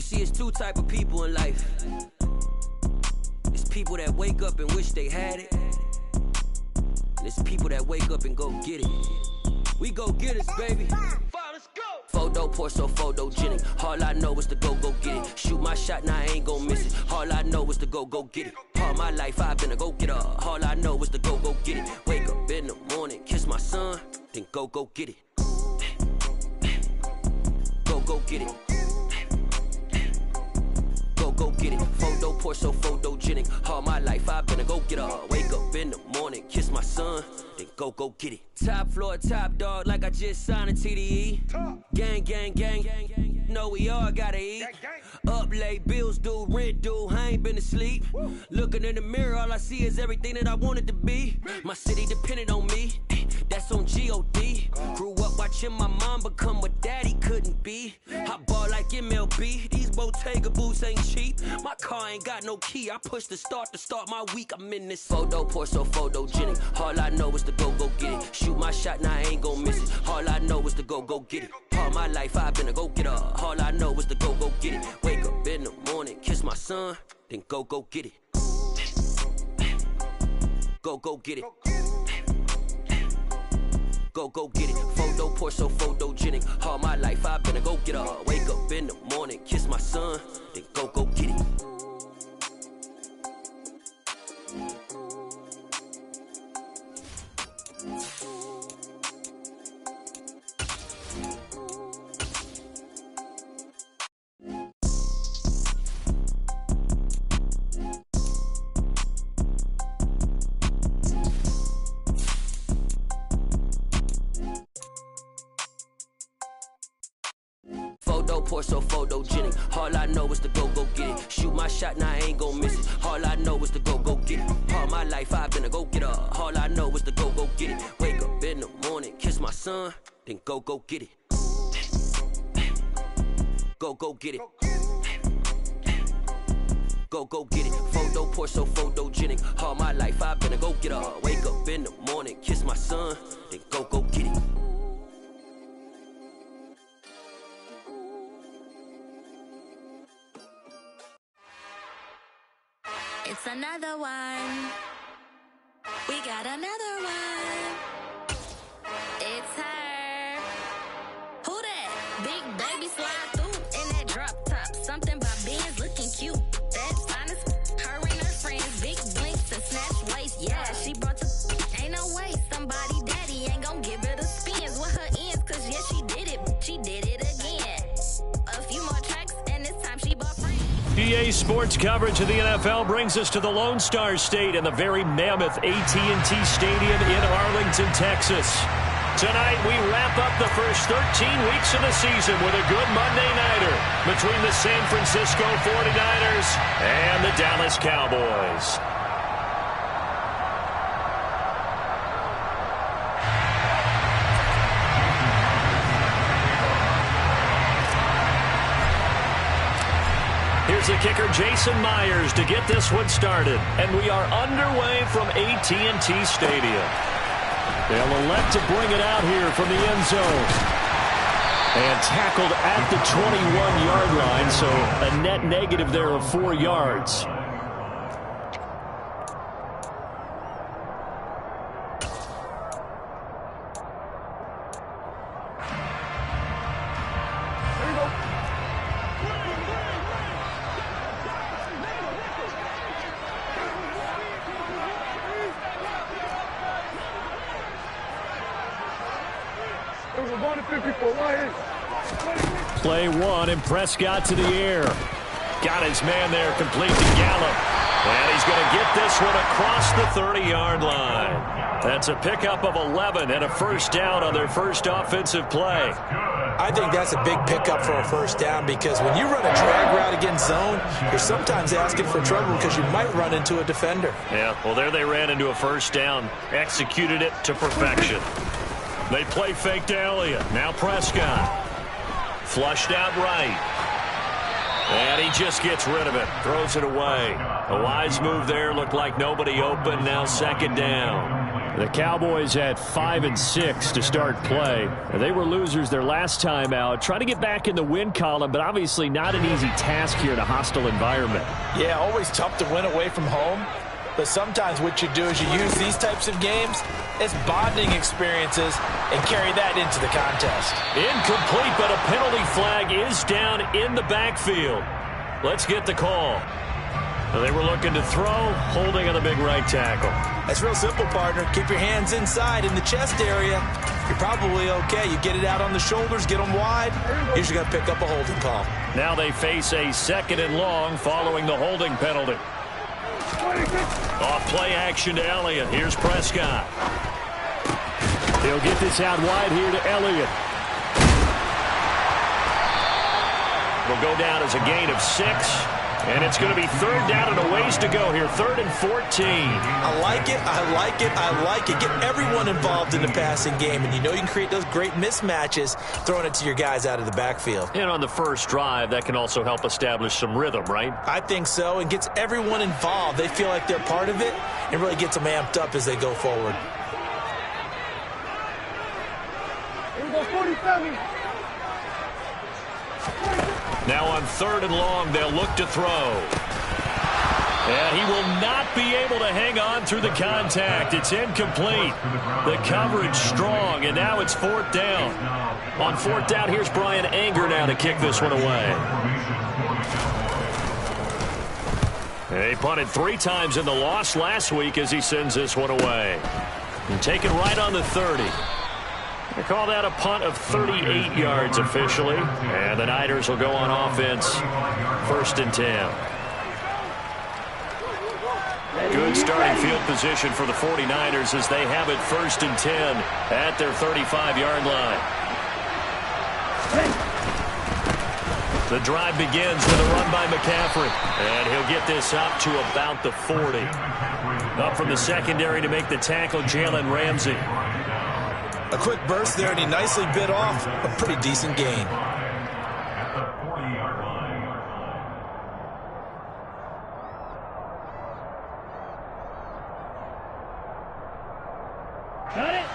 You see, it's two type of people in life. It's people that wake up and wish they had it. And it's people that wake up and go get it. We go get it, baby. Let's go. Photo pour so photogenic. All I know is to go get it. Shoot my shot, now I ain't gon' miss it. All I know is to go get it. All my life I've been a go-getter. All I know is to go get it. Wake up in the morning, kiss my son, then go get it. Go get it. Go get it. Photo pour so photogenic. All my life I've been a go-getter. Wake up in the morning, kiss my son, then go get it. Top floor, top dog, like I just signed a TDE. Gang, gang, gang, gang, gang. Know we all gotta eat. Up late, bills due, rent due, I ain't been asleep. Looking in the mirror, all I see is everything that I wanted to be. My city depended on me, that's on G.O.D. Grew up watching my mom become what daddy couldn't be. I ball like MLB, these Bottega boots ain't cheap. My car ain't got no key, I push the start to start my week. I'm in this photo pour so photogenic. All I know is to go get it. Shoot my shot, now I ain't gon' miss it. All I know is to go get it. All my life I've been a go-getter. All I know is to go get it. Wake up in the morning, kiss my son, then go get it. Go get it. Go get it. Photo pour so photogenic. All my life I've been a go-getter. Wake up in the morning, kiss my son, then go get it. Photo pour so photogenic. All I know is to go get it. Shoot my shot, now I ain't gon' miss it. All I know is to go get it. All my life I've been a go-getter. All I know is to go get it. Wake up in the morning, kiss my son, then go get it. Go get it. Go get it. Photo pour so photogenic. All my life I've been a go-getter. Wake up in the morning, kiss my son, then go get it. It's another one. We got another one. It's her. Who that? Big baby slide through in that drop top. Something about Benz looking cute. That's honest. Her and her friends, big blinks and snatch waist. Yeah, she brought to. Ain't no way somebody daddy ain't gon' give her the spins with her ends. Cause yeah, she did it. She did it again. A few more tracks and this time she bought friends. PA Sports coverage of the NFL brings us to the Lone Star State and the very mammoth AT&T Stadium in Arlington, Texas. Tonight, we wrap up the first 13 weeks of the season with a good Monday nighter between the San Francisco 49ers and the Dallas Cowboys. Here's the kicker, Jason Myers, to get this one started. And we are underway from AT&T Stadium. They'll elect to bring it out here from the end zone. And tackled at the 21-yard line, so a net negative there of 4 yards. Play one, and Prescott to the air. Got his man there, complete to Gallup. And he's going to get this one across the 30-yard line. That's a pickup of 11 and a first down on their first offensive play. I think that's a big pickup for a first down because when you run a drag route against zone, you're sometimes asking for trouble because you might run into a defender. Yeah, well, there they ran into a first down, executed it to perfection. They play fake to Elliott. Now Prescott. Flushed out right. And he just gets rid of it. Throws it away. A wise move there. Looked like nobody open. Now second down. The Cowboys at 5-6 to start play. They were losers their last time out. Trying to get back in the win column, but obviously not an easy task here in a hostile environment. Yeah, always tough to win away from home. But sometimes what you do is you use these types of games as bonding experiences and carry that into the contest. Incomplete, but a penalty flag is down in the backfield. Let's get the call. They were looking to throw, holding on the big right tackle. That's real simple, partner. Keep your hands inside in the chest area. You're probably okay. You get it out on the shoulders, get them wide. Usually got to pick up a holding call. Now they face a 2nd and long following the holding penalty. Off play action to Elliott. Here's Prescott. He'll get this out wide here to Elliott. Will go down as a gain of 6. And it's going to be 3rd down and a ways to go here. 3rd and 14. I like it. I like it. I like it. Get everyone involved in the passing game. And you know you can create those great mismatches throwing it to your guys out of the backfield. And on the first drive, that can also help establish some rhythm, right? I think so. And gets everyone involved. They feel like they're part of it and really gets them amped up as they go forward. Here we go, 47. Now on 3rd and long, they'll look to throw. And he will not be able to hang on through the contact. It's incomplete. The coverage strong, and now it's 4th down. On 4th down, here's Brian Anger now to kick this one away. They punted 3 times in the loss last week as he sends this one away. And taken right on the 30. They call that a punt of 38 yards officially. And the Niners will go on offense. 1st and 10. Good starting field position for the 49ers as they have it 1st and 10 at their 35-yard line. The drive begins with a run by McCaffrey. And he'll get this up to about the 40. Up from the secondary to make the tackle, Jalen Ramsey. A quick burst there, and he nicely bit off a pretty decent gain.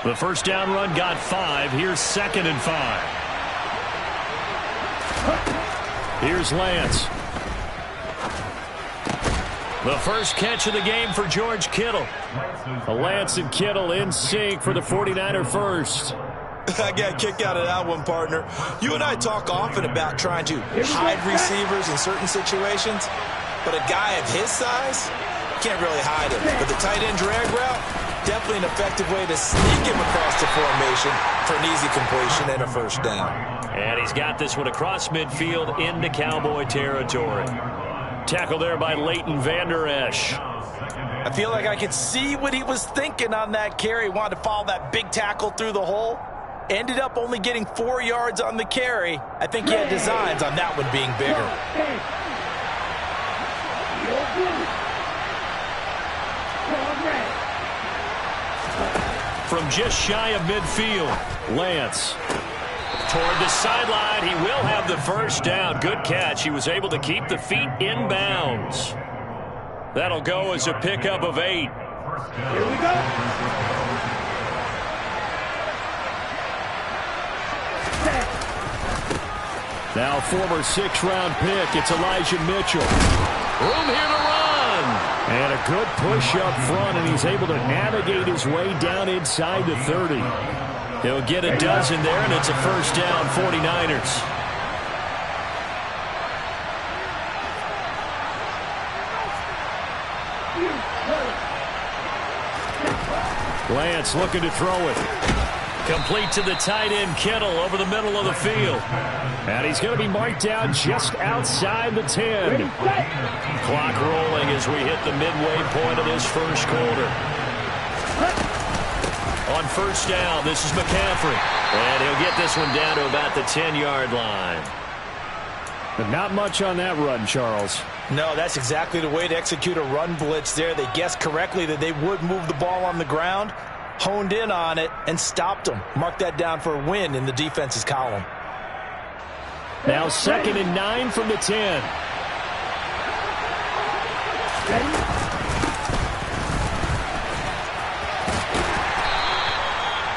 The 1st down run got 5. Here's 2nd and 5. Here's Lance. The first catch of the game for George Kittle. Lance and Kittle in sync for the 49er first. I got a kick out of that one, partner. You and I talk often about trying to hide receivers in certain situations, but a guy of his size, can't really hide him. But the tight end drag route, definitely an effective way to sneak him across the formation for an easy completion and a 1st down. And he's got this one across midfield into Cowboy territory. Tackle there by Leighton Vander Esch. I feel like I could see what he was thinking on that carry. Wanted to follow that big tackle through the hole. Ended up only getting 4 yards on the carry. I think he had designs on that one being bigger. From just shy of midfield, Lance. Toward the sideline, he will have the 1st down. Good catch. He was able to keep the feet in bounds. That'll go as a pickup of 8. Here we go. Now former 6th-round pick, it's Elijah Mitchell. Room here to run. And a good push up front, and he's able to navigate his way down inside the 30. He'll get a dozen there, and it's a 1st down, 49ers. Lance looking to throw it. Complete to the tight end, Kittle, over the middle of the field. And he's going to be marked down just outside the 10. Clock rolling as we hit the midway point of this 1st quarter. On 1st down, this is McCaffrey. And he'll get this one down to about the 10-yard line. But not much on that run, Charles. No, that's exactly the way to execute a run blitz there. They guessed correctly that they would move the ball on the ground, honed in on it, and stopped them. Mark that down for a win in the defense's column. Now 2nd and 9 from the 10.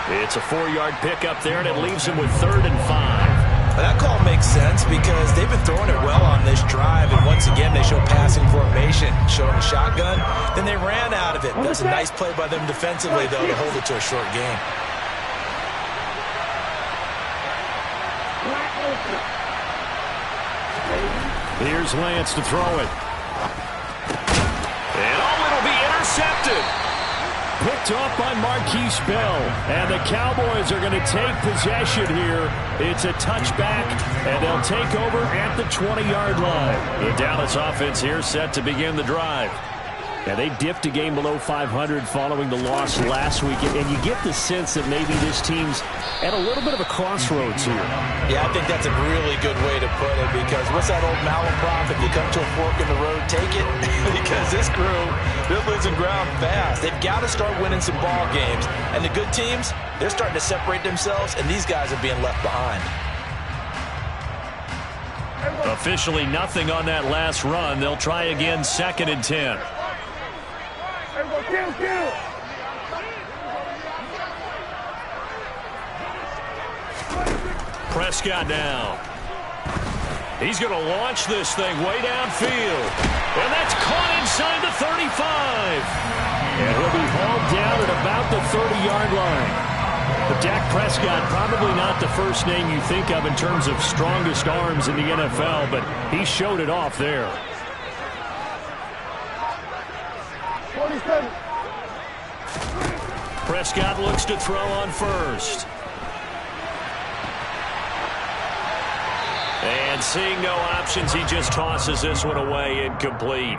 It's a 4-yard pickup there, and it leaves him with 3rd and 5. That call makes sense because they've been throwing it well on this drive, and once again they show passing formation, showing the shotgun. Then they ran out of it. That's a nice play by them defensively, though, to hold it to a short game. Here's Lance to throw it. And it'll be intercepted. Picked off by Marquise Bell. And the Cowboys are going to take possession here. It's a touchback, and they'll take over at the 20-yard line. The Dallas offense here set to begin the drive. Yeah, they dipped a game below 500 following the loss last week, and you get the sense that maybe this team's at a little bit of a crossroads here. Yeah, I think that's a really good way to put it, because what's that old malaprop? If you come to a fork in the road, take it. Because this crew, they're losing ground fast. They've got to start winning some ball games. And the good teams, they're starting to separate themselves, and these guys are being left behind. Officially nothing on that last run. They'll try again, 2nd and 10. Kill. Prescott now. He's going to launch this thing way downfield. And that's caught inside the 35. And he'll be hauled down at about the 30-yard line. But Dak Prescott, probably not the first name you think of in terms of strongest arms in the NFL, but he showed it off there. 47. Prescott looks to throw on first. And seeing no options, he just tosses this one away, incomplete.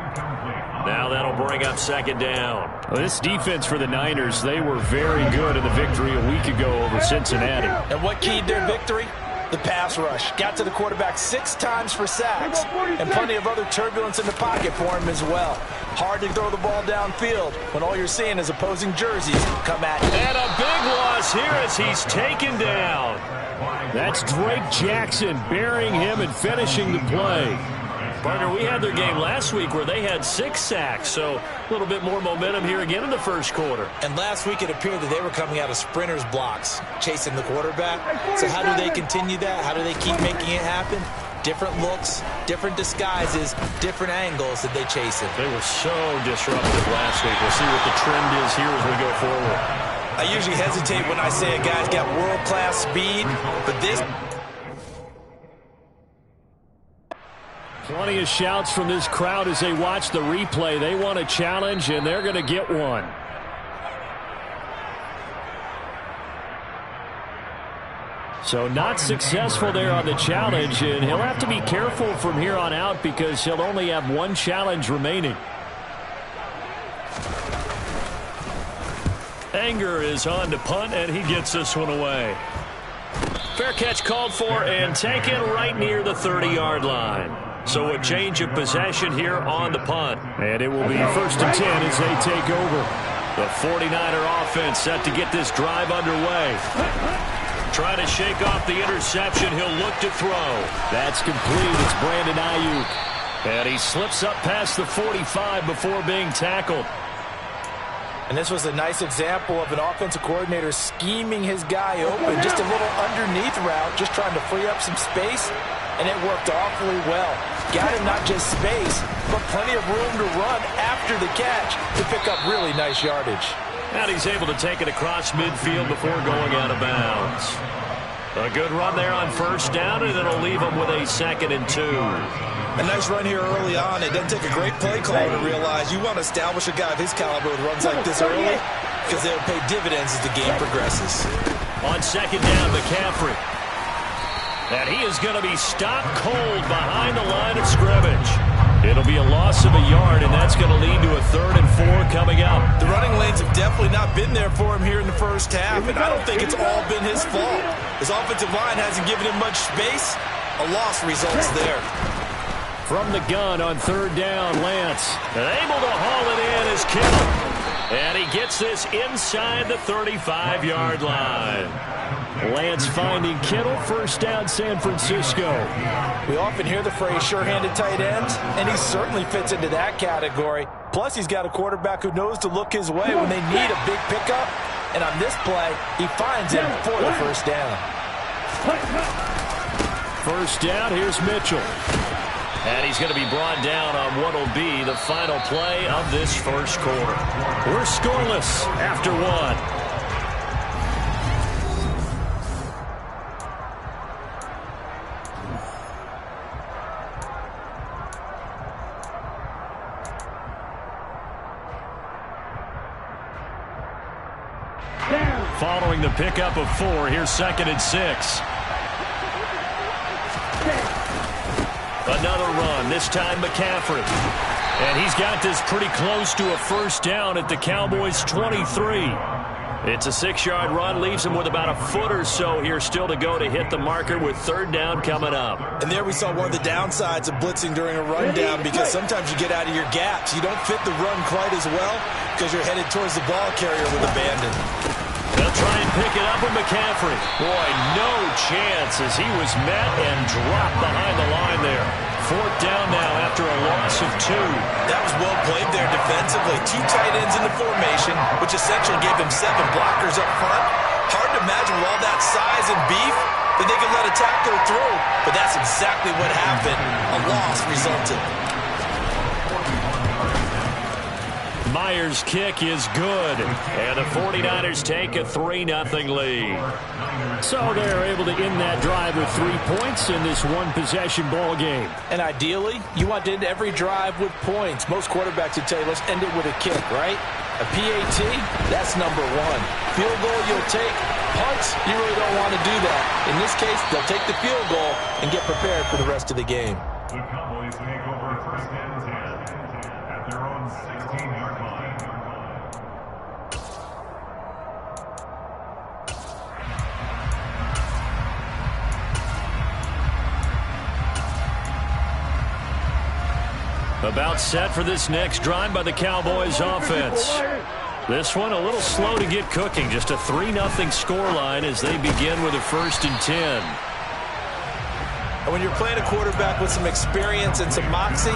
Now that'll bring up 2nd down. Well, this defense for the Niners, they were very good in the victory a week ago over Cincinnati. And what keyed their victory? The pass rush. Got to the quarterback 6 times for sacks, and plenty of other turbulence in the pocket for him as well. Hard to throw the ball downfield when all you're seeing is opposing jerseys come at you. And a big loss here as he's taken down. That's Drake Jackson burying him and finishing the play. Partner, we had their game last week where they had 6 sacks, so a little bit more momentum here again in the first quarter. And last week it appeared that they were coming out of sprinters blocks, chasing the quarterback. So how do they continue that? How do they keep making it happen? Different looks, different disguises, different angles that they chase it. They were so disruptive last week. We'll see what the trend is here as we go forward. I usually hesitate when I say a guy's got world-class speed, but this... Plenty of shouts from this crowd as they watch the replay. They want a challenge, and they're going to get one. So not successful there on the challenge, and he'll have to be careful from here on out because he'll only have 1 challenge remaining. Anger is on to punt, and he gets this one away. Fair catch called for and taken right near the 30-yard line. So a change of possession here on the punt. And it will be 1st and 10 as they take over. The 49er offense set to get this drive underway. Trying to shake off the interception. He'll look to throw. That's complete. It's Brandon Ayuk. And he slips up past the 45 before being tackled. And this was a nice example of an offensive coordinator scheming his guy open. Just a little underneath route, just trying to free up some space. And it worked awfully well. Got him not just space, but plenty of room to run after the catch to pick up really nice yardage. And he's able to take it across midfield before going out of bounds. A good run there on 1st down, and it'll leave him with a 2nd and 2. A nice run here early on. It doesn't take a great play caller to realize you want to establish a guy of his caliber with runs like this early because they'll pay dividends as the game progresses. On 2nd down, McCaffrey. And he is going to be stopped cold behind the line of scrimmage. It'll be a loss of a yard, and that's going to lead to a 3rd and 4 coming up. The running lanes have definitely not been there for him here in the first half, and I don't think it's all been his fault. His offensive line hasn't given him much space. A loss results there. From the gun on 3rd down, Lance. And able to haul it in is Kittle. And he gets this inside the 35-yard line. Lance finding Kittle, 1st down San Francisco. We often hear the phrase sure-handed tight ends, and he certainly fits into that category. Plus, he's got a quarterback who knows to look his way when they need a big pickup. And on this play, he finds him for the first down. First down, here's Mitchell. And he's going to be brought down on what will be the final play of this first quarter. We're scoreless after one. Following the pickup of 4, here's 2nd and 6. Another run, this time McCaffrey. And he's got this pretty close to a first down at the Cowboys' 23. It's a 6-yard run, leaves him with about a foot or so here still to go to hit the marker with 3rd down coming up. And there we saw one of the downsides of blitzing during a rundown, because sometimes you get out of your gaps. You don't fit the run quite as well because you're headed towards the ball carrier with abandon. They'll try and pick it up with McCaffrey. Boy, no chance as he was met and dropped behind the line there. 4th down now after a loss of 2. That was well played there defensively. 2 tight ends in the formation, which essentially gave him 7 blockers up front. Hard to imagine with all that size and beef that they could let a tackler through. But that's exactly what happened. A loss resulted. Myers' kick is good, and the 49ers take a 3-0 lead. So they're able to end that drive with 3 points in this one-possession ball game. And ideally, you want to end every drive with points. Most quarterbacks would tell you, let's end it with a kick, right? A PAT, that's number 1. Field goal you'll take. Punts, you really don't want to do that. In this case, they'll take the field goal and get prepared for the rest of the game. The Cowboys take over 1st and 10 at their own 16-yard line. About set for this next drive by the Cowboys offense. This one a little slow to get cooking. Just a 3-0 scoreline as they begin with a 1st and 10. And when you're playing a quarterback with some experience and some moxie,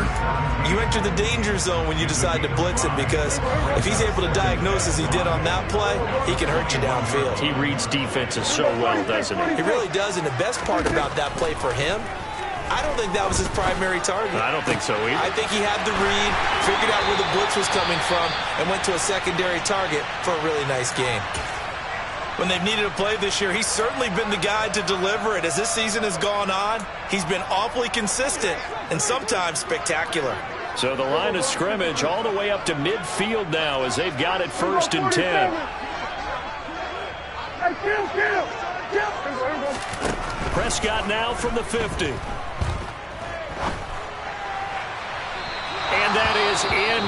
you enter the danger zone when you decide to blitz him, because if he's able to diagnose as he did on that play, he can hurt you downfield. He reads defenses so well, doesn't he? He really does, and the best part about that play for him, I don't think that was his primary target. I don't think so either. I think he had the read, figured out where the blitz was coming from, and went to a secondary target for a really nice game. When they've needed a play this year, he's certainly been the guy to deliver it. As this season has gone on, he's been awfully consistent and sometimes spectacular. So the line of scrimmage all the way up to midfield now as they've got it 1st and 10. Prescott now from the 50. And that is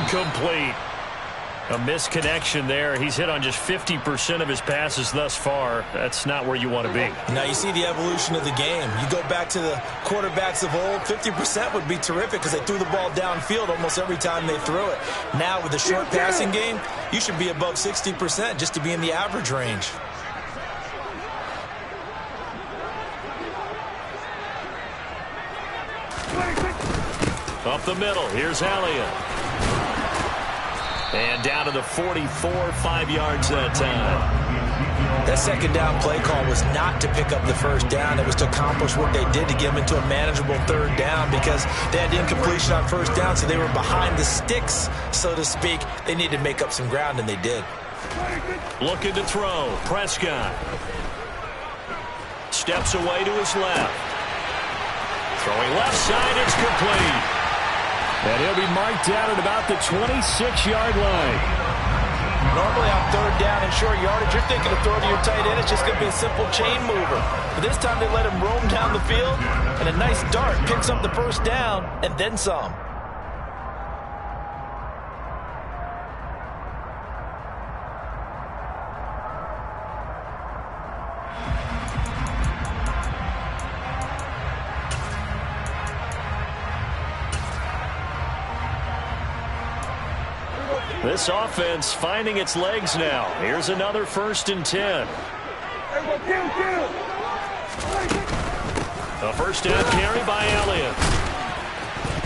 incomplete. A misconnection there. He's hit on just 50% of his passes thus far. That's not where you want to be. Now you see the evolution of the game. You go back to the quarterbacks of old, 50% would be terrific because they threw the ball downfield almost every time they threw it. Now with the short passing game, you should be above 60% just to be in the average range. Up the middle, here's Elliott. And down to the 44, 5 yards that time. That 2nd down play call was not to pick up the 1st down. It was to accomplish what they did to get them into a manageable 3rd down, because they had incompletion on 1st down, so they were behind the sticks, so to speak. They needed to make up some ground, and they did. Looking to throw. Prescott. Steps away to his left. Throwing left side, it's complete. And he'll be marked down at about the 26-yard line. Normally on 3rd down and short yardage, you're thinking of throw to your tight end. It's just going to be a simple chain mover. But this time they let him roam down the field, and a nice dart picks up the 1st down and then some. This offense finding its legs now. Here's another 1st and 10. A 1st down carry by Elliott.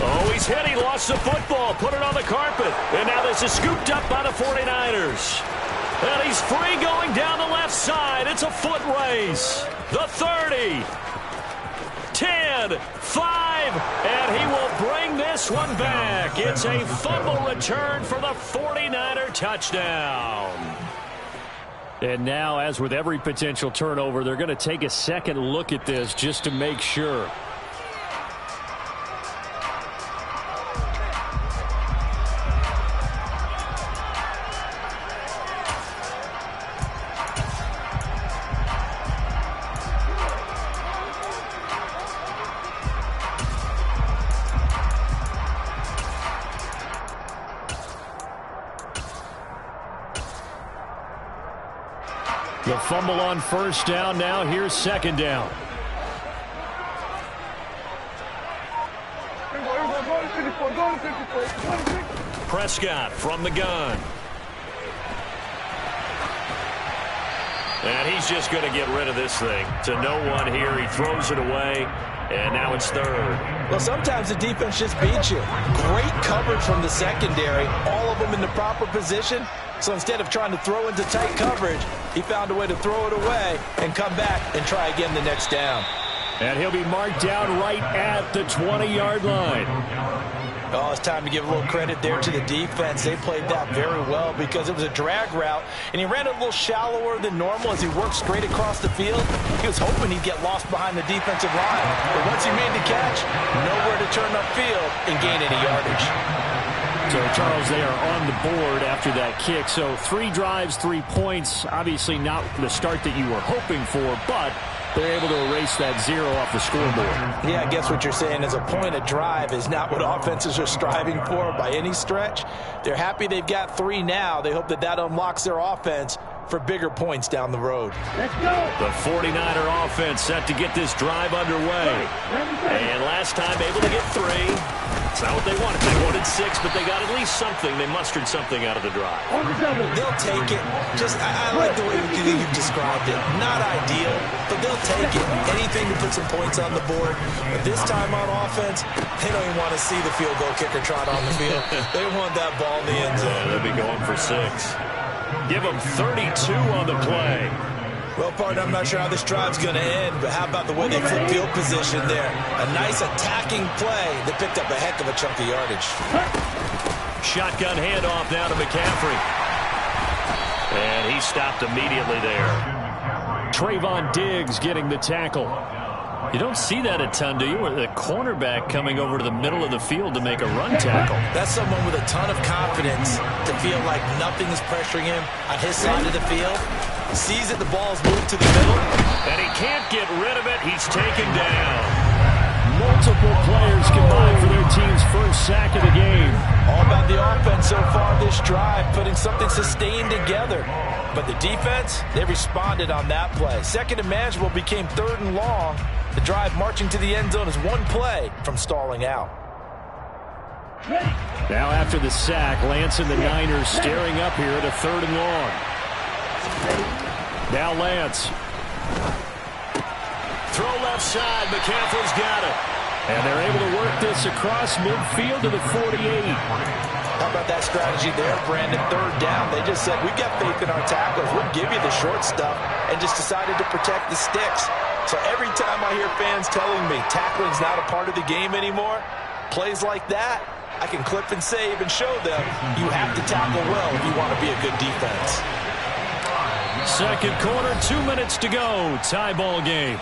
Oh, he's hit. He lost the football. Put it on the carpet. And now this is scooped up by the 49ers. And he's free going down the left side. It's a foot race. The 30. 10, 5, and he will bring this one back. It's a fumble return for the 49er touchdown. And now, as with every potential turnover, they're going to take a second look at this just to make sure. The fumble on first down. Now here's second down. Prescott from the gun. And he's just going to get rid of this thing. To no one here. He throws it away. And now it's third. Well, sometimes the defense just beats you. Great coverage from the secondary. All of them in the proper position. So instead of trying to throw into tight coverage, he found a way to throw it away and come back and try again the next down. And he'll be marked down right at the 20-yard line. Oh, it's time to give a little credit there to the defense. They played that very well because it was a drag route, and he ran it a little shallower than normal as he worked straight across the field. He was hoping he'd get lost behind the defensive line. But once he made the catch, nowhere to turn upfield and gain any yardage. So, Charles, they are on the board after that kick. So 3 drives, 3 points. Obviously not the start that you were hoping for, but they're able to erase that 0 off the scoreboard. Yeah, I guess what you're saying is a point of drive is not what offenses are striving for by any stretch. They're happy they've got 3 now. They hope that unlocks their offense for bigger points down the road. Let's go. The 49er offense set to get this drive underway. And last time able to get 3. It's not what they wanted. They wanted 6, but they got at least something. They mustered something out of the drive. They'll take it. I like the way you've described it. Not ideal, but they'll take it. Anything to put some points on the board. But this time on offense, they don't even want to see the field goal kicker trot on the field. They want that ball in the end zone. Yeah, they'll be going for 6. Give them 32 on the play. Well, partner, I'm not sure how this drive's going to end, but how about the way they flip field position there? A nice attacking play that picked up a heck of a chunk of yardage. Shotgun handoff now to McCaffrey. And he stopped immediately there. Trayvon Diggs getting the tackle. You don't see that a ton, do you? The cornerback coming over to the middle of the field to make a run tackle. That's someone with a ton of confidence to feel like nothing is pressuring him on his side of the field. Sees that the ball's moved to the middle. And he can't get rid of it. He's taken down. Multiple players combined for their team's first sack of the game. All about the offense so far this drive, putting something sustained together. But the defense, they responded on that play. Second and manageable became 3rd and long. The drive marching to the end zone is 1 play from stalling out. Now after the sack, Lance and the Niners staring up here at a 3rd and long. Now Lance. Throw left side. McCaffrey's got it. And they're able to work this across midfield to the 48. How about that strategy there, Brandon? 3rd down. They just said, we've got faith in our tackles. We'll give you the short stuff, and just decided to protect the sticks. So every time I hear fans telling me tackling's not a part of the game anymore, plays like that, I can clip and save and show them you have to tackle well if you want to be a good defense. Second quarter, 2 minutes to go. Tie ball game.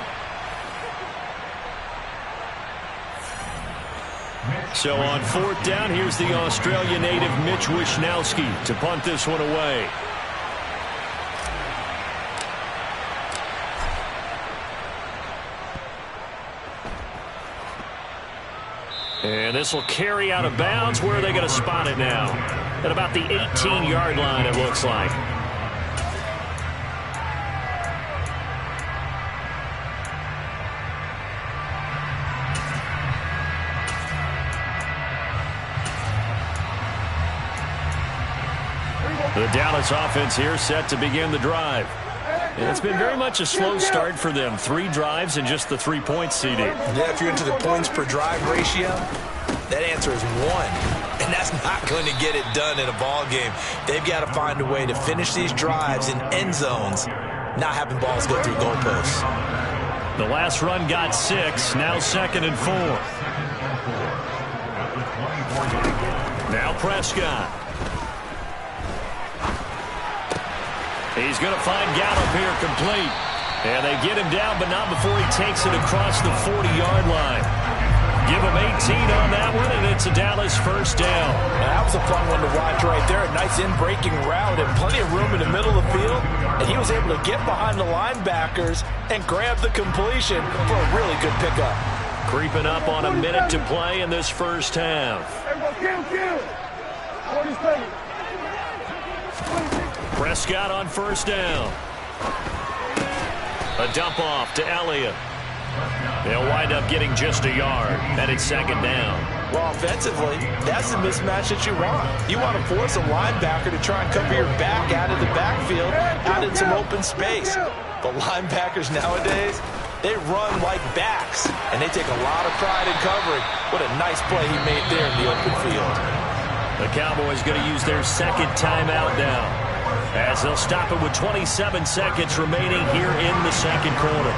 So on 4th down, here's the Australia native Mitch Wishnowsky to punt this one away. And this will carry out of bounds. Where are they going to spot it now? At about the 18-yard line, it looks like. The Dallas offense here set to begin the drive. It's been very much a slow start for them. 3 drives and just the 3 points, CD. Yeah, if you're into the points per drive ratio, that answer is 1. And that's not going to get it done in a ball game. They've got to find a way to finish these drives in end zones, not having balls go through goalposts. The last run got 6, now 2nd and 4. Now Prescott. He's going to find Gallup here complete. And they get him down, but not before he takes it across the 40-yard line. Give him 18 on that one, and it's a Dallas first down. That was a fun one to watch right there. A nice in-breaking route and plenty of room in the middle of the field. And he was able to get behind the linebackers and grab the completion for a really good pickup. Creeping up on a minute to play in this first half. Prescott on first down. A dump off to Elliott. They'll wind up getting just a yard, and it's 2nd down. Well, offensively, that's the mismatch that you want. You want to force a linebacker to try and cover your back out of the backfield, out in some open space. But linebackers nowadays, they run like backs, and they take a lot of pride in covering. What a nice play he made there in the open field. The Cowboys going to use their 2nd timeout now, as they'll stop it with 27 seconds remaining here in the 2nd quarter.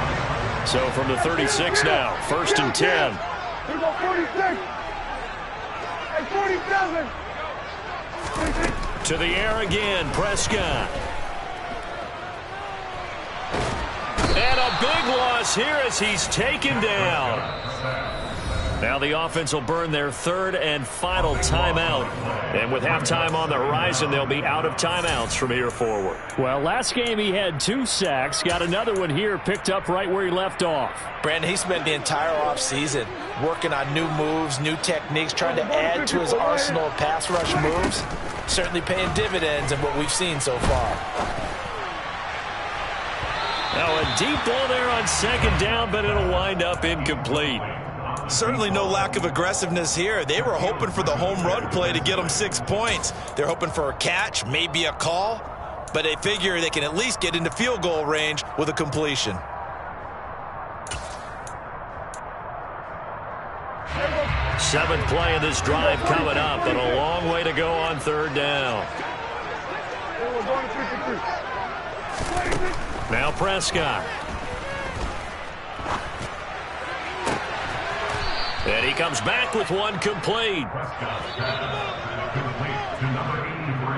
So from the 36 now, 1st and 10. Here go 46. And 47. To the air again, Prescott. And a big loss here as he's taken down. Now the offense will burn their 3rd and final timeout. And with halftime on the horizon, they'll be out of timeouts from here forward. Well, last game he had 2 sacks. Got another one here, picked up right where he left off. Brandon, he spent the entire offseason working on new moves, new techniques, trying to add to his arsenal of pass rush moves. Certainly paying dividends in what we've seen so far. Now a deep ball there on 2nd down, but it'll wind up incomplete. Certainly no lack of aggressiveness here. They were hoping for the home run play to get them 6 points. They're hoping for a catch, maybe a call, but they figure they can at least get into field goal range with a completion. Seventh play of this drive coming up, but a long way to go on 3rd down. Now Prescott. And he comes back with one complete.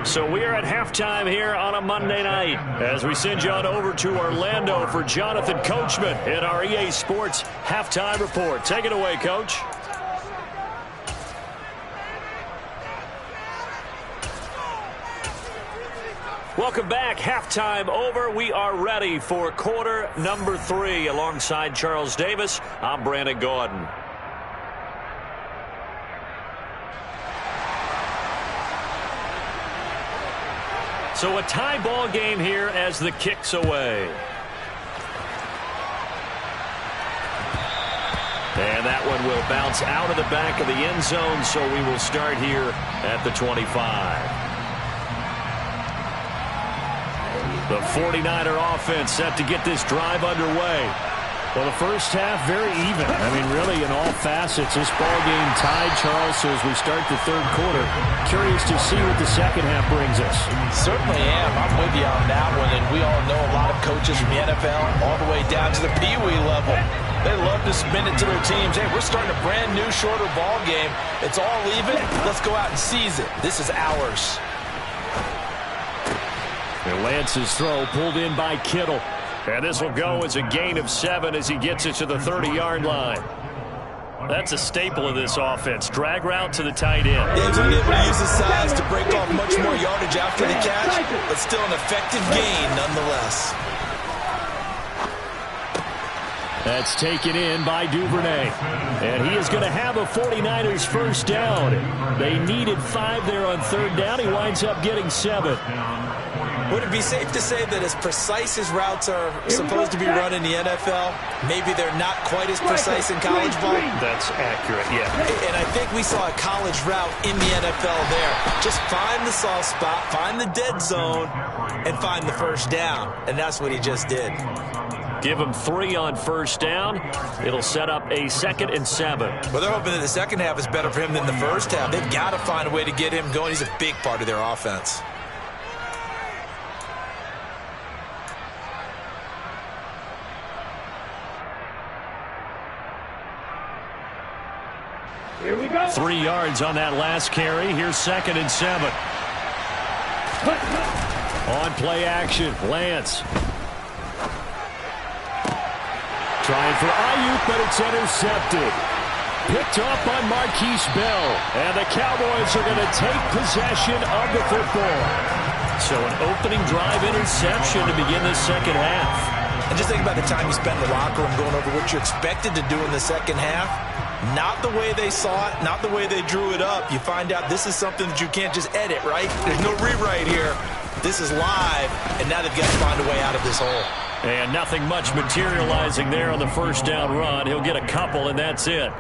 So we are at halftime here on a Monday night as we send you on over to Orlando for Jonathan Coachman in our EA Sports Halftime Report. Take it away, Coach. Welcome back. Halftime over. We are ready for quarter number 3. Alongside Charles Davis, I'm Brandon Gaudin. So a tie ball game here as the kick's away. And that one will bounce out of the back of the end zone, so we will start here at the 25. The 49er offense set to get this drive underway. Well, the first half very even. I mean, really, in all facets, this ball game tied, Charles. So as we start the 3rd quarter, curious to see what the 2nd half brings us. Certainly am. I'm with you on that one. And we all know a lot of coaches from the NFL all the way down to the Pee Wee level. They love to spin it to their teams. Hey, we're starting a brand new, shorter ball game. It's all even. Let's go out and seize it. This is ours. And Lance's throw pulled in by Kittle. And this will go as a gain of 7 as he gets it to the 30-yard line. That's a staple of this offense. Drag route to the tight end. Yeah, he's able to use his size to break off much more yardage after the catch, but still an effective gain nonetheless. That's taken in by Duvernay. And he is going to have a 49ers first down. They needed 5 there on 3rd down. He winds up getting 7. Would it be safe to say that as precise as routes are supposed to be run in the NFL, maybe they're not quite as precise in college ball? That's accurate, yeah. And I think we saw a college route in the NFL there. Just find the soft spot, find the dead zone, and find the first down. And that's what he just did. Give him 3 on first down. It'll set up a 2nd and 7. Well, they're hoping that the second half is better for him than the first half. They've got to find a way to get him going. He's a big part of their offense. Here we go. 3 yards on that last carry. Here's 2nd and 7. On play action, Lance. Trying for Ayuk, but it's intercepted. Picked up by Marquise Bell. And the Cowboys are going to take possession of the football. So an opening drive interception to begin this second half. And just think about the time you spent in the locker room going over what you're expected to do in the second half. Not the way they saw it, not the way they drew it up. You find out this is something that you can't just edit, right? There's no rewrite here. This is live, and now they've got to find a way out of this hole. And nothing much materializing there on the first down run. He'll get a couple, and that's it.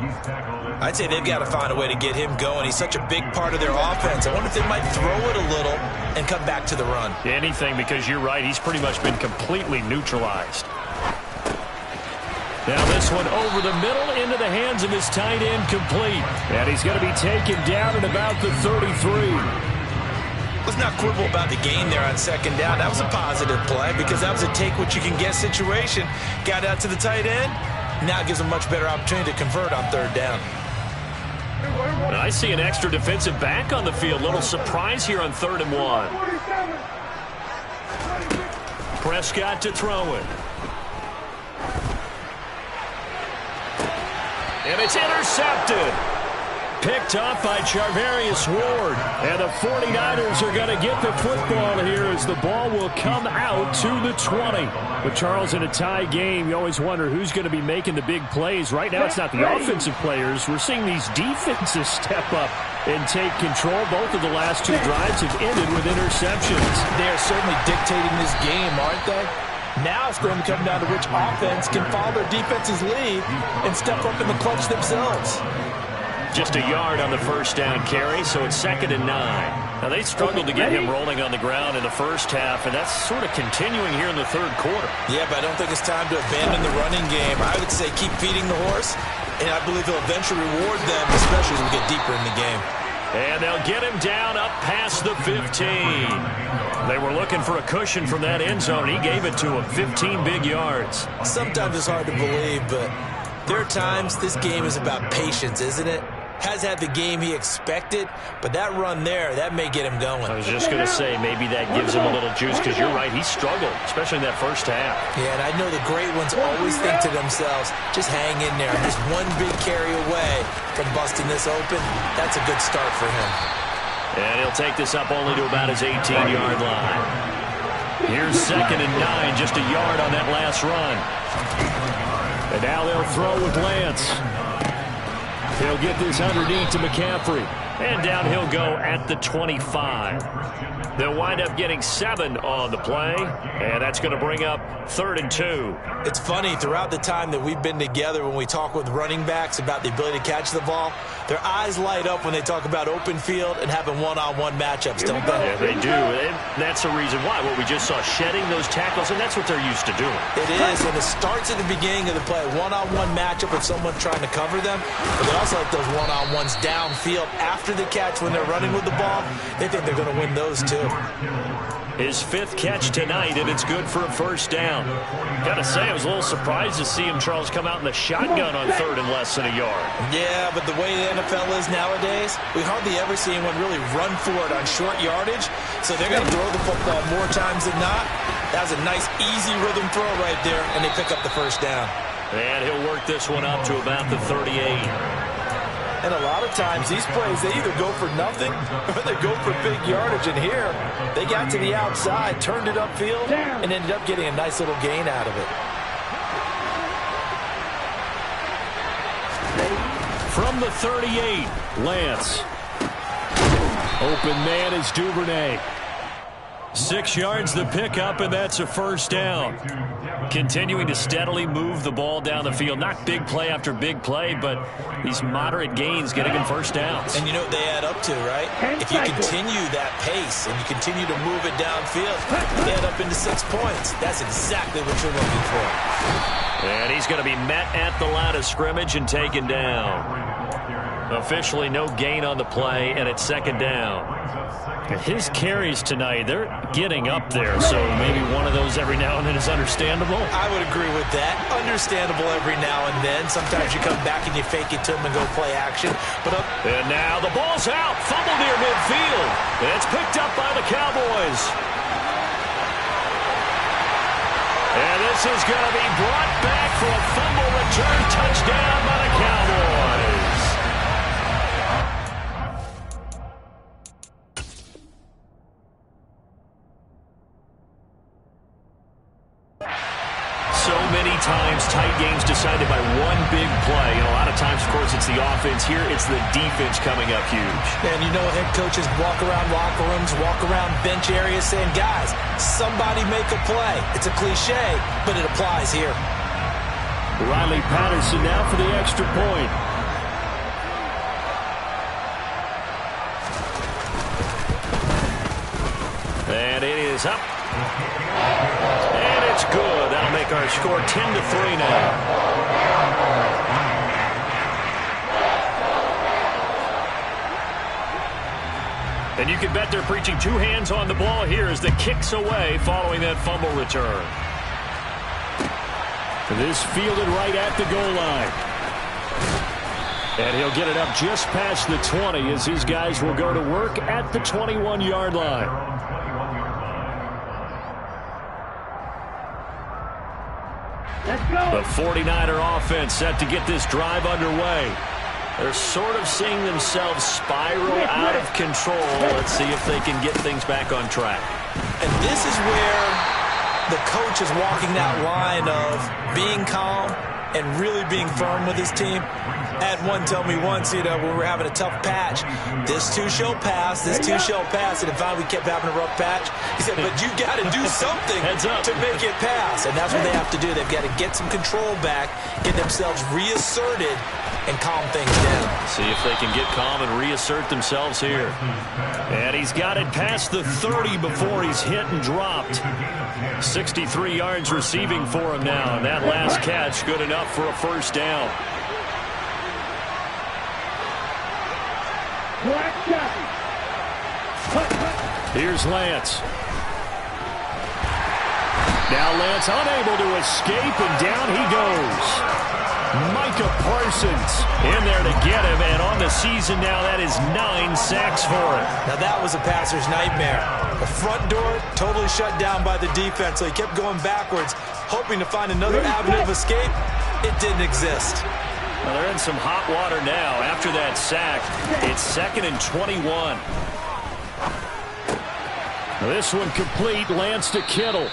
I'd say they've got to find a way to get him going. He's such a big part of their offense. I wonder if they might throw it a little and come back to the run. Anything, because you're right. He's pretty much been completely neutralized. Now this one over the middle into the hands of his tight end, complete. And he's going to be taken down at about the 33. Let's not quibble about the gain there on second down. That was a positive play because that was a take-what-you-can-get situation. Got out to the tight end. Now it gives them a much better opportunity to convert on third down. And I see an extra defensive back on the field. Little surprise here on 3rd and 1. Prescott to throw it. And it's intercepted. Picked off by Charvarius Ward. And the 49ers are going to get the football here as the ball will come out to the 20. With Charles in a tie game, you always wonder who's going to be making the big plays. Right now it's not the offensive players. We're seeing these defenses step up and take control. Both of the last 2 drives have ended with interceptions. They are certainly dictating this game, aren't they? Now it's going to come down to which offense can follow their defense's lead and step up in the clutch themselves. Just a yard on the first down carry, so it's 2nd and 9. Now, they struggled to get him rolling on the ground in the first half, and that's sort of continuing here in the third quarter. Yeah, but I don't think it's time to abandon the running game. I would say keep feeding the horse, and I believe he'll eventually reward them, especially as we get deeper in the game. And they'll get him down up past the 15. They were looking for a cushion from that end zone. He gave it to him, 15 big yards. Sometimes it's hard to believe, but there are times this game is about patience, isn't it? Has had the game he expected, but that run there, that may get him going. I was just going to say, maybe that gives him a little juice, because you're right, he struggled, especially in that first half. Yeah, and I know the great ones always think to themselves, just hang in there. Just one big carry away from busting this open. That's a good start for him. And he'll take this up only to about his 18-yard line. Here's 2nd and 9, just a yard on that last run. And now they'll throw with Lance. He'll get this underneath to McCaffrey. And down he'll go at the 25. They'll wind up getting 7 on the play. And that's going to bring up 3rd and 2. It's funny, throughout the time that we've been together, when we talk with running backs about the ability to catch the ball, their eyes light up when they talk about open field and having one-on-one matchups, don't they? Yeah, they do. And that's the reason why. What we just saw, shedding those tackles, and that's what they're used to doing. It is, and it starts at the beginning of the play. One-on-one matchup with someone trying to cover them, but they also like those one-on-ones downfield after the catch when they're running with the ball. They think they're going to win those too. His 5th catch tonight, and it's good for a first down. Got to say, I was a little surprised to see him, Charles, come out in the shotgun on 3rd and less than a yard. Yeah, but the way the NFL is nowadays, we hardly ever see anyone really run for it on short yardage, so they're going to throw the football more times than not. That was a nice, easy rhythm throw right there, and they pick up the first down. And he'll work this one up to about the 38. And a lot of times, these plays, they either go for nothing or they go for big yardage. And here, they got to the outside, turned it upfield, and ended up getting a nice little gain out of it. From the 38, Lance. Open man is Duvernay. 6 yards the pickup, and that's a first down. Continuing to steadily move the ball down the field. Not big play after big play, but these moderate gains getting them first downs. And you know what they add up to, right? If you continue that pace and you continue to move it downfield, they add up into 6 points. That's exactly what you're looking for. And he's going to be met at the line of scrimmage and taken down. Officially no gain on the play, and it's second down. His carries tonight, they're getting up there, so maybe one of those every now and then is understandable. I would agree with that. Understandable every now and then. Sometimes you come back and you fake it to him and go play action. And now the ball's out. Fumble near midfield. It's picked up by the Cowboys. And this is going to be brought back for a fumble return touchdown by the Cowboys. So many times tight games decided by one big play. A lot of times, of course, it's the offense. Here, it's the defense coming up huge. And you know, head coaches walk around locker rooms, walk around bench areas saying, guys, somebody make a play. It's a cliche, but it applies here. Riley Patterson now for the extra point. And it is up. And it's good. That'll make our score 10-3 now. And you can bet they're preaching 2 hands on the ball here as the kick's away following that fumble return. This fielded right at the goal line. And he'll get it up just past the 20 as his guys will go to work at the 21-yard line. The 49er offense set to get this drive underway. They're sort of seeing themselves spiral out of control. Let's see if they can get things back on track. And this is where the coach is walking that line of being calm and really being firm with his team. I had one tell me once, when we were having a tough patch, this too shall pass, this too shall pass, and finally we kept having a rough patch. He said, but you got to do something to make it pass, and that's what they have to do. They've got to get some control back, get themselves reasserted, and calm things down. See if they can get calm and reassert themselves here. And he's got it past the 30 before he's hit and dropped. 63 yards receiving for him now, and that last catch good enough for a first down. Here's Lance. Now Lance unable to escape, and down he goes. Micah Parsons in there to get him, and on the season now, that is 9 sacks for him. Now that was a passer's nightmare. The front door totally shut down by the defense, so he kept going backwards, hoping to find another avenue of escape. It didn't exist. Well, they're in some hot water now. After that sack, it's 2nd and 21. This one complete. Lance to Kittle.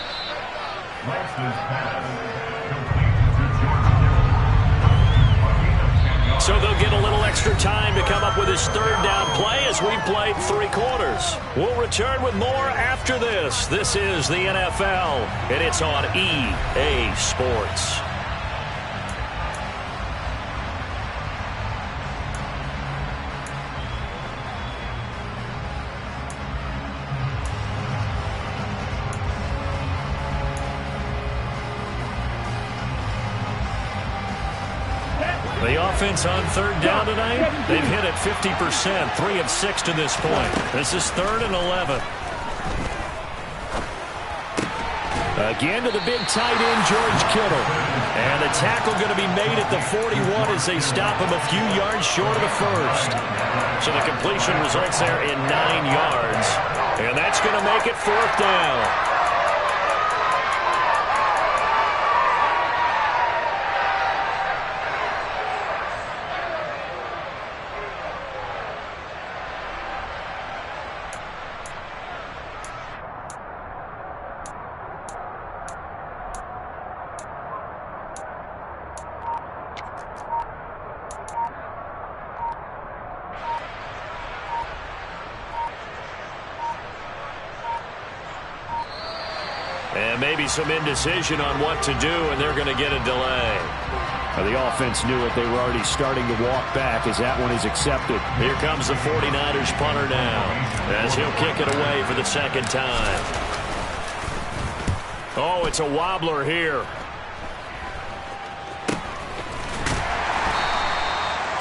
So they'll get a little extra time to come up with his 3rd down play as we played 3 quarters. We'll return with more after this. This is the NFL, and it's on EA Sports. The offense on 3rd down tonight, they've hit it 50%, 3 of 6 to this point. This is 3rd and 11. Again to the big tight end, George Kittle. And the tackle going to be made at the 41 as they stop him a few yards short of the first. So the completion results there in 9 yards. And that's going to make it 4th down. And maybe some indecision on what to do, and they're going to get a delay. The offense knew it. They were already starting to walk back as that one is accepted. Here comes the 49ers punter now, as he'll kick it away for the second time. Oh, it's a wobbler here.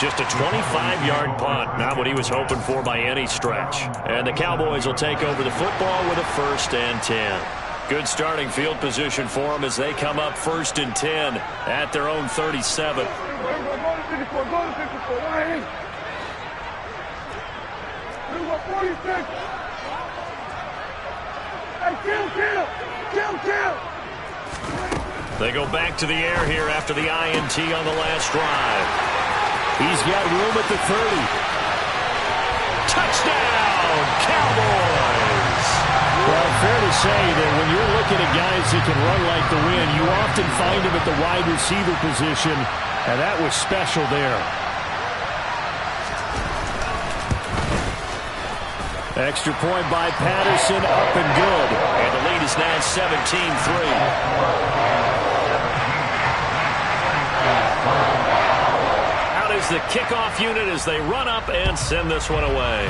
Just a 25-yard punt, not what he was hoping for by any stretch. And the Cowboys will take over the football with a 1st and 10. Good starting field position for them as they come up 1st and 10 at their own 37. They go back to the air here after the INT on the last drive. He's got room at the 30. Touchdown, Cowboys! Well, fair to say that when you're looking at guys that can run like the wind, you often find them at the wide receiver position, and that was special there. Extra point by Patterson, up and good. And the lead is now 17-3. Is the kickoff unit as they run up and send this one away.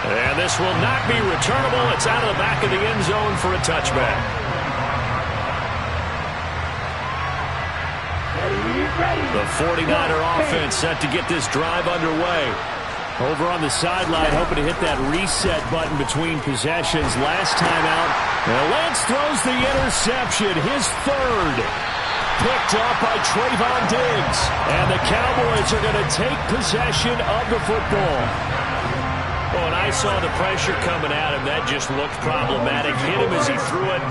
And this will not be returnable. It's out of the back of the end zone for a touchback. The 49er offense set to get this drive underway. Over on the sideline, hoping to hit that reset button between possessions. Last time out, and Lance throws the interception, his 3rd. Picked up by Trayvon Diggs. And the Cowboys are going to take possession of the football. Oh, and I saw the pressure coming at him. That just looked problematic. Hit him as he threw it,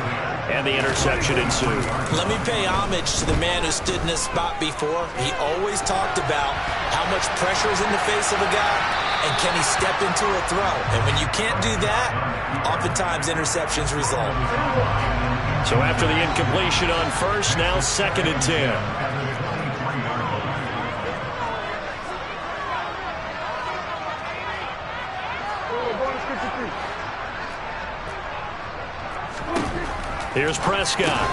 and the interception ensued. Let me pay homage to the man who stood in this spot before. He always talked about how much pressure is in the face of a guy, and can he step into a throw. And when you can't do that, oftentimes interceptions result. So after the incompletion on 1st, now 2nd and 10. Here's Prescott.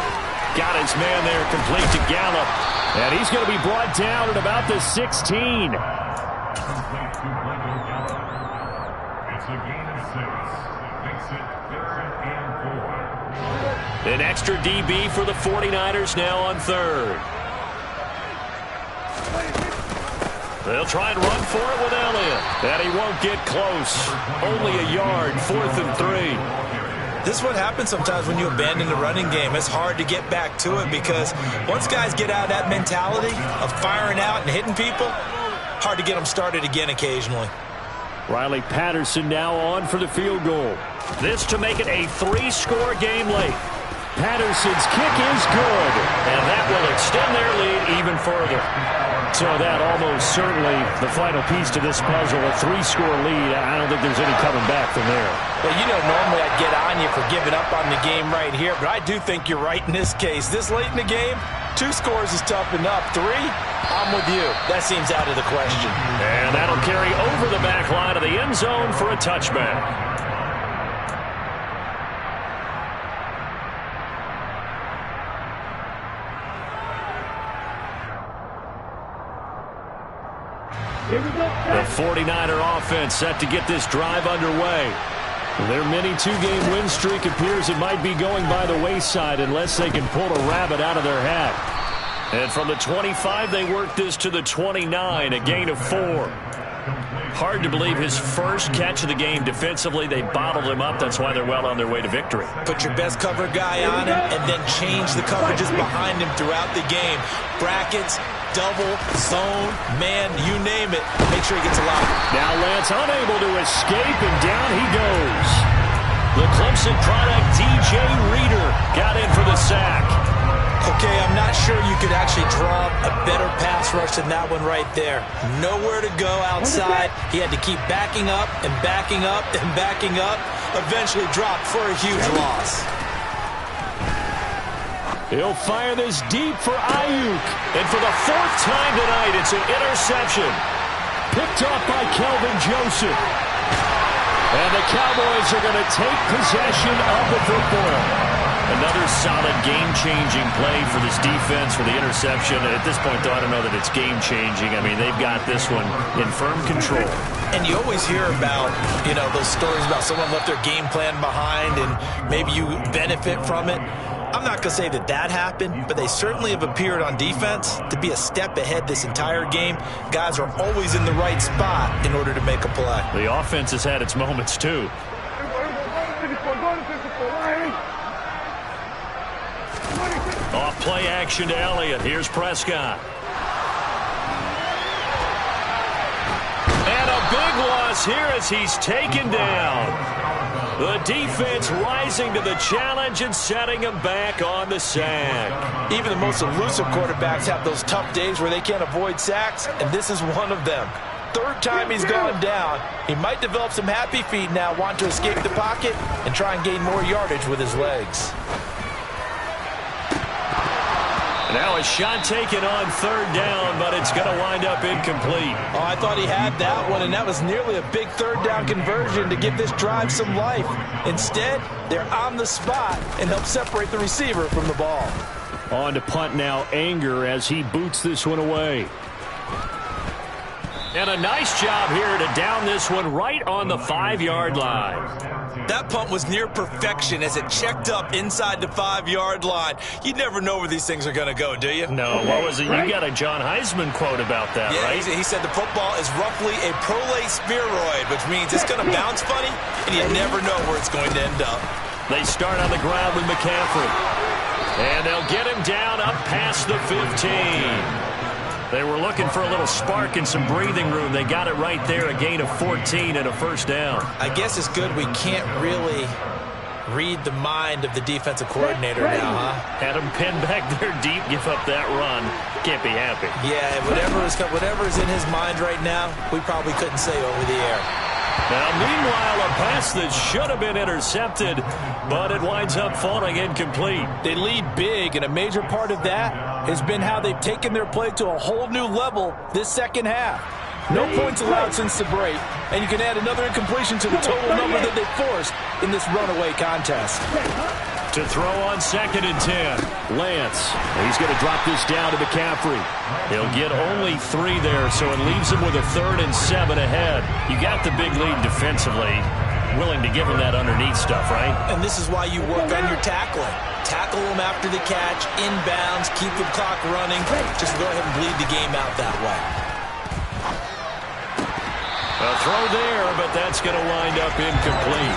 Got his man there, complete to Gallup. And he's going to be brought down at about the 16. It's a gain of 6. Makes it 3rd and 4. An extra DB for the 49ers now on 3rd. They'll try and run for it with Elliott. And he won't get close. Only a yard, 4th and 3. This is what happens sometimes when you abandon the running game. It's hard to get back to it because once guys get out of that mentality of firing out and hitting people, hard to get them started again occasionally. Riley Patterson now on for the field goal. This to make it a 3-score game late. Patterson's kick is good. And that will extend their lead even further. So that almost certainly the final piece to this puzzle, a 3-score lead. I don't think there's any coming back from there. Well, you know, normally I'd get on you for giving up on the game right here, but I do think you're right in this case. This late in the game, 2 scores is tough enough. 3, I'm with you. That seems out of the question. And that'll carry over the back line of the end zone for a touchback. The 49er offense set to get this drive underway. Their mini 2-game win streak appears it might be going by the wayside unless they can pull a rabbit out of their hat. And from the 25, they work this to the 29, a gain of 4. Hard to believe his first catch of the game defensively. They bottled him up. That's why they're well on their way to victory. Put your best cover guy on him and then change the coverages behind him throughout the game. Brackets, double, zone, man, you name it. Make sure he gets a lot. Now Lance unable to escape, and down he goes. The Clemson product, DJ Reader, got in for the sack. Okay, I'm not sure you could actually draw a better pass rush than that one right there. Nowhere to go outside. He had to keep backing up and backing up and backing up. Eventually dropped for a huge loss. He'll fire this deep for Ayuk. And for the 4th time tonight, it's an interception. Picked off by Kelvin Joseph. And the Cowboys are going to take possession of the football. Another solid game-changing play for this defense for the interception. At this point, though, I don't know that it's game-changing. I mean, they've got this one in firm control. And you always hear about, those stories about someone left their game plan behind and maybe you benefit from it. I'm not going to say that that happened, but they certainly have appeared on defense to be a step ahead this entire game. Guys are always in the right spot in order to make a play. The offense has had its moments, too. Off play action to Elliott. Here's Prescott. And a big loss here as he's taken down. The defense rising to the challenge and setting him back on the sack. Even the most elusive quarterbacks have those tough days where they can't avoid sacks, and this is one of them. Third time he's gone down. He might develop some happy feet now, want to escape the pocket and try and gain more yardage with his legs. Now a shot taken on third down, but it's going to wind up incomplete. Oh, I thought he had that one, and that was nearly a big third down conversion to give this drive some life. Instead, they're on the spot and help separate the receiver from the ball. On to punt now, Anger, as he boots this one away. And a nice job here to down this one right on the 5-yard line. That punt was near perfection as it checked up inside the 5-yard line. You never know where these things are going to go, do you? No, what was it? You got a John Heisman quote about that, right? Yeah, he said the football is roughly a prolate spheroid, which means it's going to bounce funny, and you never know where it's going to end up. They start on the ground with McCaffrey. And they'll get him down up past the 15. They were looking for a little spark and some breathing room. They got it right there, a gain of 14 and a first down. I guess it's good we can't really read the mind of the defensive coordinator now, huh? Had him pinned back there deep, give up that run. Can't be happy. Yeah, whatever is in his mind right now, we probably couldn't say over the air. Now, meanwhile, a pass that should have been intercepted, but it winds up falling incomplete. They lead big, and a major part of that has been how they've taken their play to a whole new level this second half. No points allowed since the break, and you can add another incompletion to the total number that they forced in this runaway contest. To throw on 2nd and 10, Lance. He's going to drop this down to McCaffrey. He'll get only 3 there, so it leaves him with a 3rd and 7 ahead. You got the big lead defensively, willing to give him that underneath stuff, right? And this is why you work on your tackling. Tackle him after the catch, inbounds, keep the clock running. Just go ahead and bleed the game out that way. A throw there, but that's going to wind up incomplete.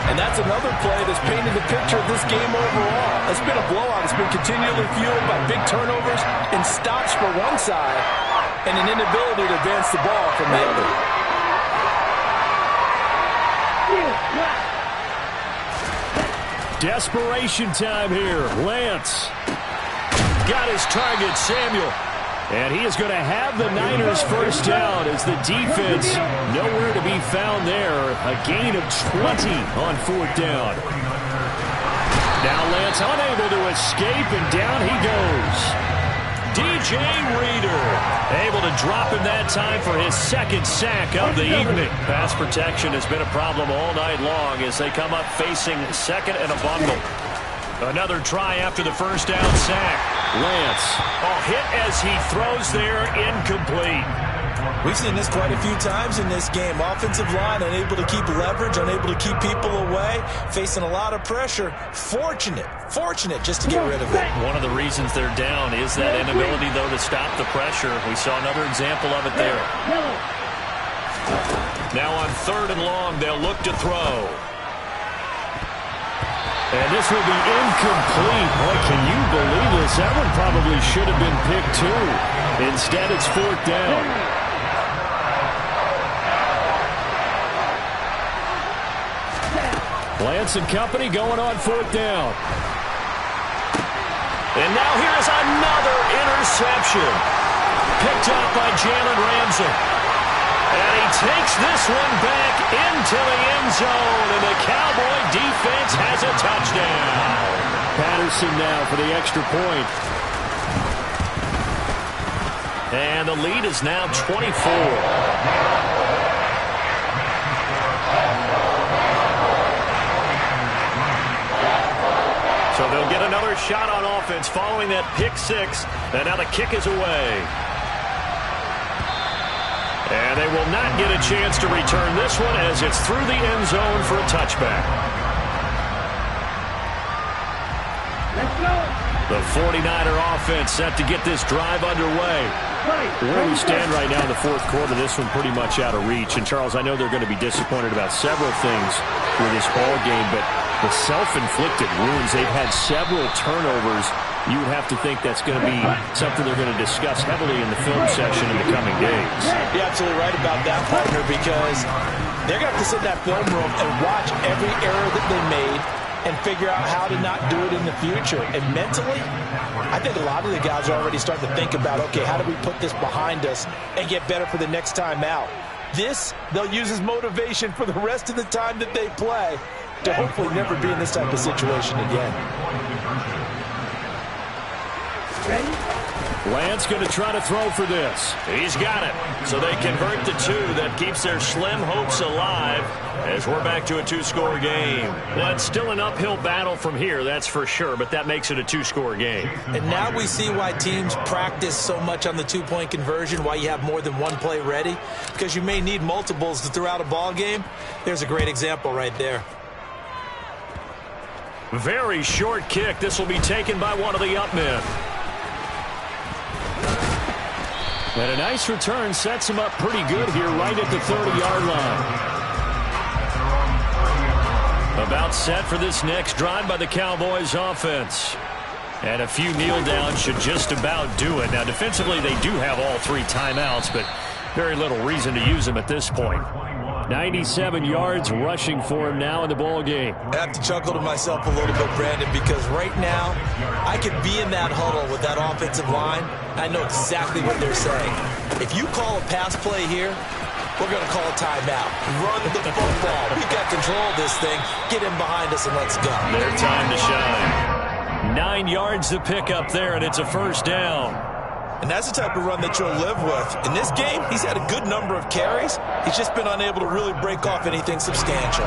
And that's another play that's painted the picture of this game overall. It's been a blowout. It's been continually fueled by big turnovers and stops for one side and an inability to advance the ball from the other. Desperation time here. Lance got his target, Samuel. And he is going to have the Niners first down as the defense nowhere to be found there. A gain of 20 on 4th down. Now Lance unable to escape, and down he goes. DJ Reader able to drop him that time for his 2nd sack of the evening. Pass protection has been a problem all night long as they come up facing 2nd and a bungle. Another try after the first down sack. Lance, hit as he throws there, incomplete. We've seen this quite a few times in this game. Offensive line unable to keep leverage, unable to keep people away, facing a lot of pressure. Fortunate just to get rid of it. One of the reasons they're down is that inability, though, to stop the pressure. We saw another example of it there. Now on 3rd and long, they'll look to throw. And this will be incomplete. Boy, can you believe this? That one probably should have been picked too. Instead, it's 4th down. Lance and company going on 4th down. And now here's another interception. Picked up by Jalen Ramsey. And he takes this one back into the end zone, and the Cowboy defense has a touchdown. Patterson now for the extra point. And the lead is now 24. So they'll get another shot on offense following that pick six. And now the kick is away. And they will not get a chance to return this one as it's through the end zone for a touchback. Let's go. The 49er offense set to get this drive underway. Where we stand right now in the fourth quarter, this one pretty much out of reach. And, Charles, I know they're going to be disappointed about several things with this ball game, but the self-inflicted wounds, they've had several turnovers. You would have to think that's going to be something they're going to discuss heavily in the film session in the coming days. You're absolutely right about that, partner, because they're going to have to sit in that film room and watch every error that they made and figure out how to not do it in the future. And mentally, I think a lot of the guys are already starting to think about, okay, how do we put this behind us and get better for the next time out? This, they'll use as motivation for the rest of the time that they play to hopefully never be in this type of situation again. Lance going to try to throw for this. He's got it. So they convert the two. That keeps their slim hopes alive as we're back to a two-score game. Well, it's still an uphill battle from here, that's for sure, but that makes it a two-score game. And now we see why teams practice so much on the two-point conversion, why you have more than one play ready, because you may need multiples to throw out a ball game. There's a great example right there. Very short kick. This will be taken by one of the up men. And a nice return sets him up pretty good here right at the 30-yard line. About set for this next drive by the Cowboys offense. And a few kneel downs should just about do it. Now, defensively, they do have all three timeouts, but very little reason to use them at this point. 97 yards rushing for him now in the ball game. I have to chuckle to myself a little bit, Brandon, because right now I could be in that huddle with that offensive line. I know exactly what they're saying. If you call a pass play here, we're going to call a timeout. Run the football. We've got control of this thing. Get in behind us and let's go. Their time to shine. 9 yards to pick up there, and it's a first down. And that's the type of run that you'll live with. In this game, he's had a good number of carries. He's just been unable to really break off anything substantial.